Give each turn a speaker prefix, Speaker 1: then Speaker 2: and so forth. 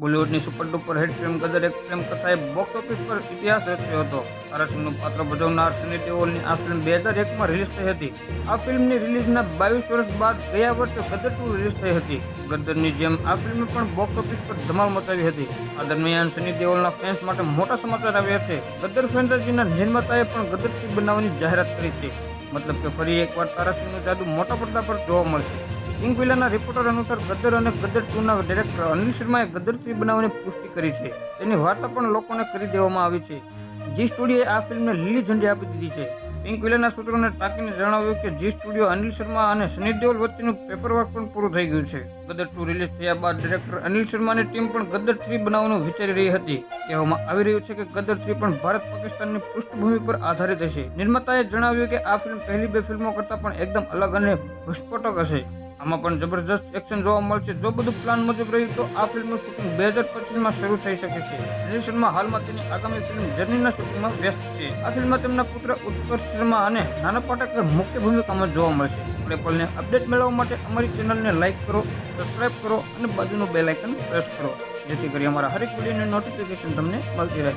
Speaker 1: બોલિવૂડની super duper hit film Gadar Ek Prem કથાએ box office પર ઇતિહાસ રચ્યો હતો. તારાસિંહનું પાત્ર ભજવનાર સની દેઓલની આ ફિલ્મ 2001માં રિલીઝ થઈ હતી. આ ફિલ્મની રિલીઝના 22 વર્ષ બાદ ગયા વર્ષે ગદર 2 રિલીઝ થઈ હતી. ગદરની જેમ આ ફિલ્મે પણ બોક્સ ઓફિસ પર ધમાલ મચાવી હતી. આ દરમિયાન સની દેઓલના ફેન્સ માટે મોટા સમાચાર આવ્યા છે. ગદર ફ્રેન્ચાઇઝીના નિર્માતાએ પણ ગદર 3 બનાવવાની જાહેરાત કરી છે. મતલબ કે ફરી એકવાર તારાસિંહનું જાદુ મોટા પડદા પર જોવા મળશે. કિંગ વિલાના રિપોર્ટર અનુસાર ગદર અને ગદર 2ના ડિરેક્ટર અનિલ શર્માએ ગદર 3 બનાવવાની પુષ્ટિ કરી છે. તેની વાર્તા પણ લોકોને કરી દેવામાં આવી છે. જી સ્ટુડિયોએ આ ફિલ્મને લીલી ઝંડી આપી દીધી છે. પિંક વિલાના સૂત્રોને ટાંકીને જણાવ્યું કે જી સ્ટુડિયો અનિલ શર્મા અને સની દેઓલ વચ્ચેનું પેપરવર્ક પણ પૂરું થઈ ગયું છે. ગદર 2 રિલીઝ થયા બાદ ડિરેક્ટર અનિલ શર્માની ટીમ પણ ગદર 3 બનાવવાનું વિચારી રહી હતી. કહેવામાં આવી રહ્યું છે કે ગદર 3 પણ ભારત પાકિસ્તાનની પૃષ્ઠભૂમિ પર આધારિત હશે. નિર્માતાએ જણાવ્યું કે આ ફિલ્મ પહેલી 2 ફિલ્મો કરતાં પણ એકદમ અલગ અને વિસ્ફોટક હશે. આમાં પણ જબરજસ્ત એક્શન જોવા મળશે. જો બધું પ્લાન મુજબ રહ્યું તો આ ફિલ્મનું શૂટિંગ 2025માં શરૂ થઈ શકે છે. અનિલ શર્મા હાલમાં તેની આગામી ફિલ્મ જર્નીના શૂટિંગમાં વ્યસ્ત છે. આ ફિલ્મમાં તેમના પુત્ર ઉત્કર્ષ શર્મા અને નાના પાટેકર મુખ્ય ભૂમિકામાં જોવા મળશે. એપલને અપડેટ મેળવવા માટે અમારી ચેનલને લાઇક કરો, સબસ્ક્રાઇબ કરો અને બાજુનું બેલ આઇકન પ્રેસ કરો, જેથી કરી અમારા હરેક વિડીયોની નોટિફિકેશન તમને મળતી રહે.